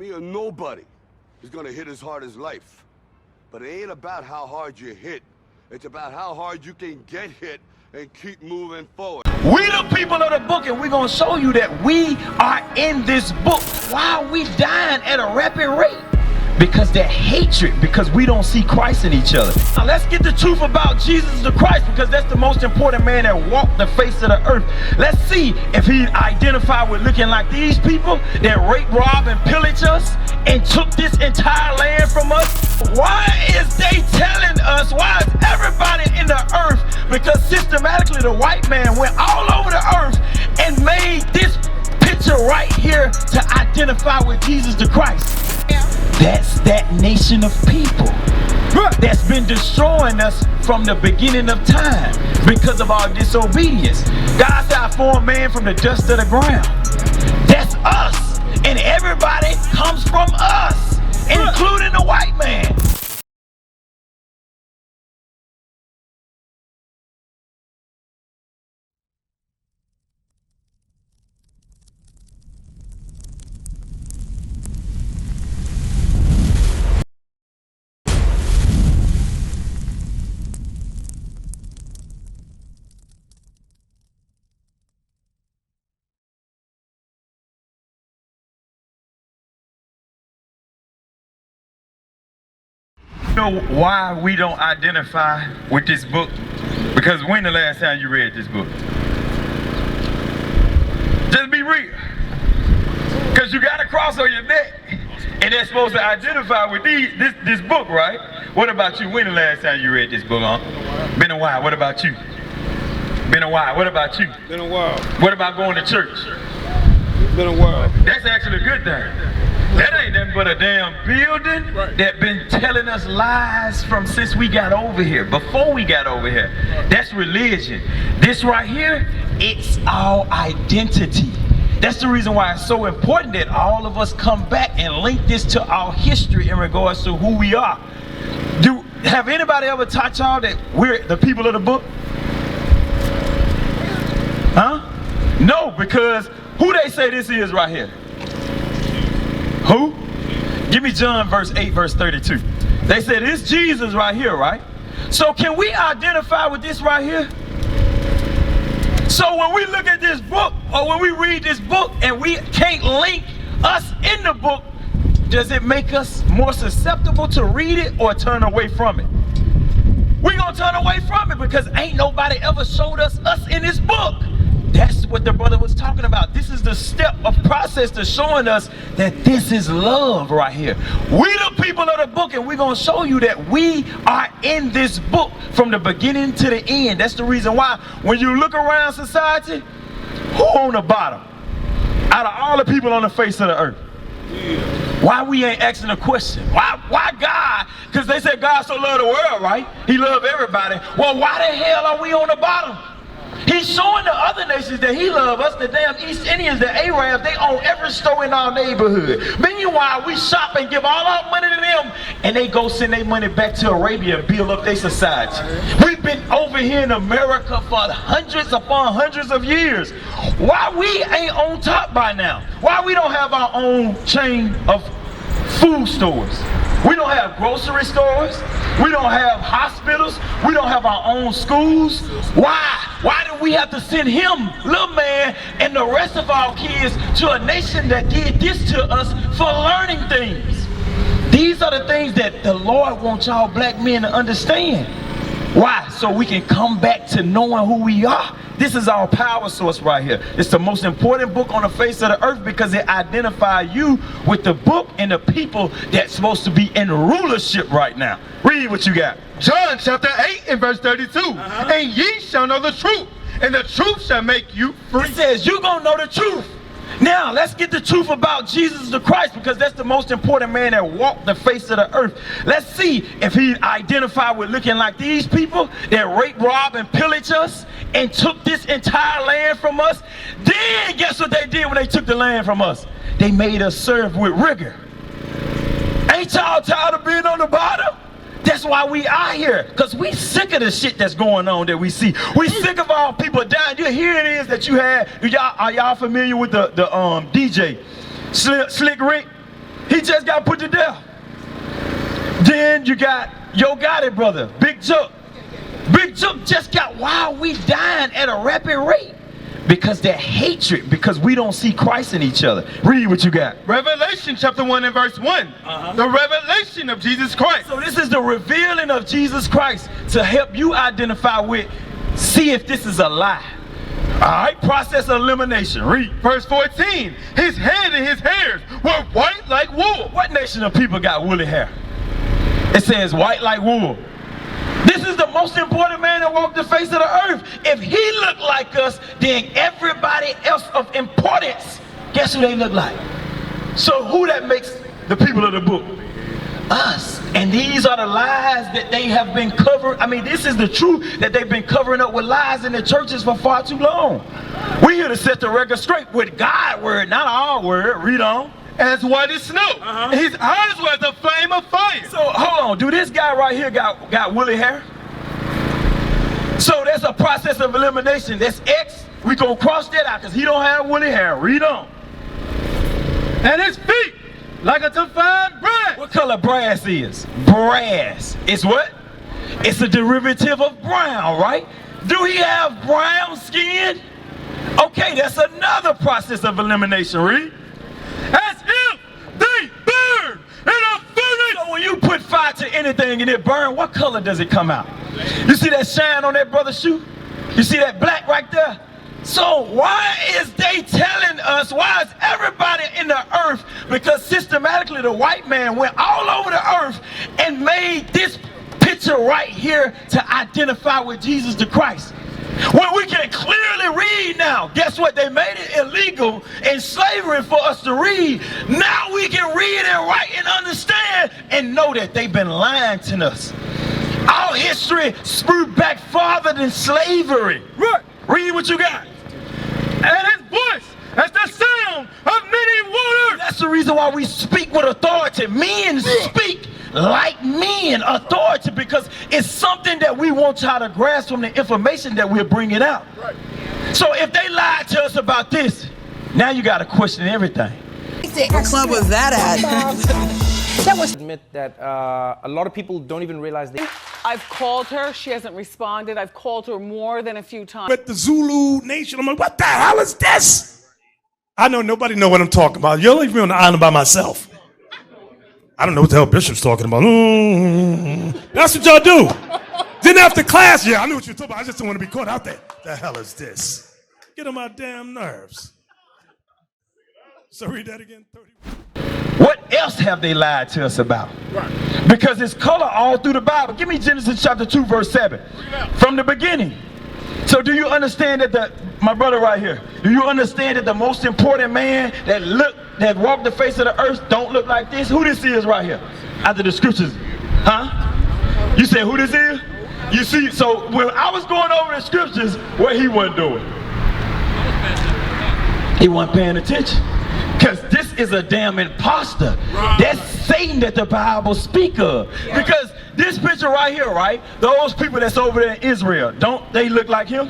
Me or nobody is gonna hit as hard as life. But it ain't about how hard you hit. It's about how hard you can get hit and keep moving forward. We the people of the book, and we're gonna show you that we are in this book. Why are we dying at a rapid rate? Because that hatred, because we don't see Christ in each other. Now let's get the truth about Jesus the Christ, because that's the most important man that walked the face of the earth. Let's see if he identified with looking like these people that rape, rob, and pillage us and took this entire land from us. Why is they telling us, why is everybody in the earth? Because systematically the white man went all over the earth and made this picture right here to identify with Jesus the Christ. That's that nation of people that's been destroying us from the beginning of time because of our disobedience. God said, I formed man from the dust of the ground. That's us. And everybody comes from us, including the white man. You know why we don't identify with this book? Because when the last time you read this book? Just be real. Because you got a cross on your neck, and they're supposed to identify with this book, right? What about you? When the last time you read this book, huh? Been a while. What about you? Been a while. What about you? Been a while. What about going to church? Been a while. That's actually a good thing. That ain't nothing but a damn building that been telling us lies from since we got over here, before we got over here. That's religion. This right here, it's our identity. That's the reason why it's so important that all of us come back and link this to our history in regards to who we are. Have anybody ever taught y'all that we're the people of the book? Huh? No, because who they say this is right here? Who? Give me John verse 8, verse 32. They said it's Jesus right here, right? So can we identify with this right here? So when we look at this book, or when we read this book and we can't link us in the book, does it make us more susceptible to read it or turn away from it? We're gonna turn away from it because ain't nobody ever showed us in this book. That's what the brother was talking about. This is the step of process to showing us that this is love right here. We the people of the book, and we're going to show you that we are in this book from the beginning to the end. That's the reason why when you look around society, who on the bottom? Out of all the people on the face of the earth. Why we ain't asking a question? Why God? Because they said God so loved the world, right? He loved everybody. Well, why the hell are we on the bottom? He's showing the other nations that he loves us. The damn East Indians, the Arabs, they own every store in our neighborhood. Meanwhile, we shop and give all our money to them, and they go send their money back to Arabia and build up their society. We've been over here in America for hundreds upon hundreds of years. Why we ain't on top by now? Why we don't have our own chain of food stores? We don't have grocery stores. We don't have hospitals. We don't have our own schools. Why? Why do we have to send him, little man, and the rest of our kids to a nation that did this to us for learning things? These are the things that the Lord wants y'all black men to understand. Why? So we can come back to knowing who we are. This is our power source right here. It's the most important book on the face of the earth because it identifies you with the book and the people that's supposed to be in rulership right now. Read what you got. John chapter 8 and verse 32. And ye shall know the truth, and the truth shall make you free. It says you're going to know the truth. Now, let's get the truth about Jesus the Christ, because that's the most important man that walked the face of the earth. Let's see if he identified with looking like these people that rape, rob, and pillage us and took this entire land from us. Then guess what they did when they took the land from us? They made us serve with rigor. Ain't y'all tired of being on the bottom? That's why we are here, because we sick of the shit that's going on that we see. We sick of all people dying. Here it is that you had. Are y'all familiar with the DJ Slick Rick? He just got put to death. Then you got it, brother, Big Jook. Big Jook just got, why are we dying at a rapid rate? Because that hatred, because we don't see Christ in each other. Read what you got. Revelation chapter 1 and verse 1. The revelation of Jesus Christ. So this is the revealing of Jesus Christ to help you identify with, see if this is a lie. All right, process of elimination. Read. Verse 14. His head and his hairs were white like wool. What nation of people got woolly hair? It says white like wool. This is the most important man that walked the face of the earth. If he looked like us, then everybody else of importance, guess who they look like? So who that makes the people of the book? Us. And these are the lies that they have been covering. I mean, this is the truth that they've been covering up with lies in the churches for far too long. We're here to set the record straight with God's word, not our word. Read on. As white as snow. His eyes were as a flame of fire. So hold on, do this guy right here got woolly hair? So that's a process of elimination. That's X. We gonna cross that out because he don't have woolly hair. Read on. And his feet like a fine brass. What color brass is? Brass. It's what? It's a derivative of brown, right? Do he have brown skin? Okay, that's another process of elimination. Read. As if they burn in a furnace. So when you put fire to anything and it burn, what color does it come out? You see that shine on that brother's shoe? You see that black right there? So why is they telling us, why is everybody in the earth? Because systematically the white man went all over the earth and made this picture right here to identify with Jesus the Christ. When we can clearly read now, guess what? They made it illegal in slavery for us to read. Now we can read and write and understand and know that they've been lying to us. Our history spewed back farther than slavery. Right. Read what you got. And his voice as the sound of many waters. That's the reason why we speak with authority. Men speak like men, authority, because it's something that we want y'all to grasp from the information that we're bringing out. Right. So if they lied to us about this, now you got to question everything. What club was that at? That was admit that a lot of people don't even realize they. I've called her. She hasn't responded. I've called her more than a few times. With the Zulu Nation, I'm like, what the hell is this? I know nobody know what I'm talking about. You'll leave me on the island by myself. I don't know what the hell Bishop's talking about. That's what y'all do. Then after class, yeah, I knew what you were talking about. I just don't want to be caught out there. The hell is this? Get on my damn nerves. So read that again. 30. What else have they lied to us about? Right. Because it's color all through the Bible. Give me Genesis chapter 2, verse 7. From the beginning. So do you understand that my brother right here, do you understand that the most important man that walked the face of the earth don't look like this? Who this is right here? After the scriptures. Huh? You said who this is? You see, so when I was going over the scriptures, what he wasn't doing? He wasn't paying attention. Because this is a damn imposter. That's Satan that the Bible speak of. Because this picture right here, right? Those people that's over there in Israel, don't they look like him?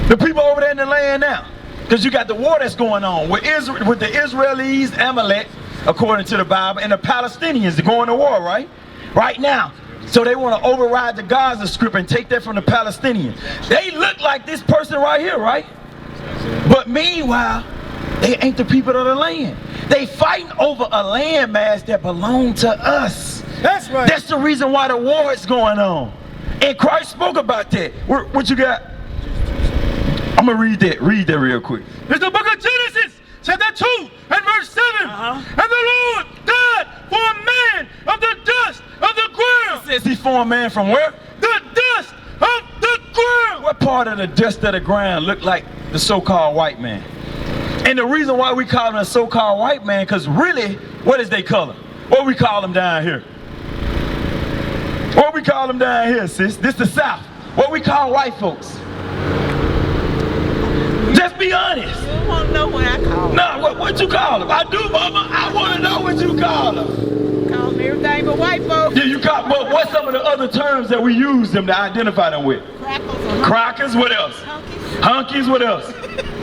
The people over there in the land now. Because you got the war that's going on with the Israelis, Amalek, according to the Bible, and the Palestinians going to war, right? Right now. So they want to override the Gaza Strip and take that from the Palestinians. They look like this person right here, right? But meanwhile, they ain't the people of the land. They fighting over a landmass that belong to us. That's right. That's the reason why the war is going on. And Christ spoke about that. What you got? I'm going to read that. Read that real quick. It's the book of Genesis, chapter 2 and verse 7. And the Lord God formed man of the dust of the ground. It says he formed man from where? The dust of the ground. What part of the dust of the ground looked like the so-called white man? And the reason why we call him a so-called white man, because really, what is they color? What we call them down here? What we call them down here, sis? This the South. What we call white folks? Just be honest. You won't know what I call them. No, what you call them? I do, mama. I want to know what you call them. Call them everything but white folks. Yeah, you call. But what's some of the other terms that we use them to identify them with? Crackers. Crackers. What else? Honky. Honkies, what else?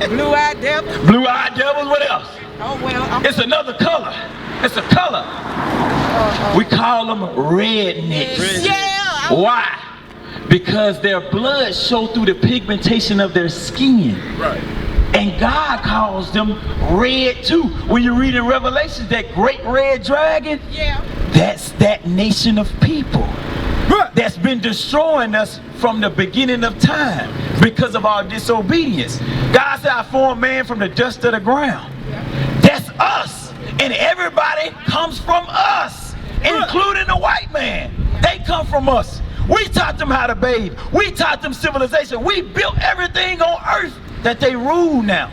Blue-eyed devil. Blue-eyed devils, what else? Oh, well. It's another color. It's a color. We call them rednecks. Yeah. Why? Because their blood show through the pigmentation of their skin. Right. And God calls them red too. When you read in Revelation, that great red dragon, Yeah. that's that nation of people that's been destroying us from the beginning of time because of our disobedience. God said, I formed man from the dust of the ground. That's us. And everybody comes from us, including the white man. They come from us. We taught them how to bathe. We taught them civilization. We built everything on earth that they rule now.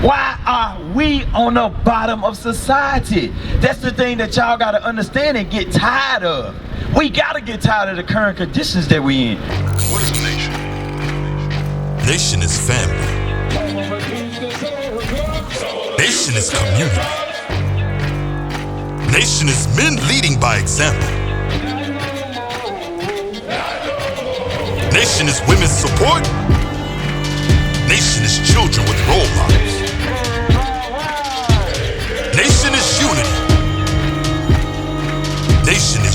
Why are we on the bottom of society? That's the thing that y'all got to understand and get tired of. We got to get tired of the current conditions that we in. What is a nation? Nation is family. Nation is community. Nation is men leading by example. Nation is women's support. Nation is children with role models. Nation is unity. Nation is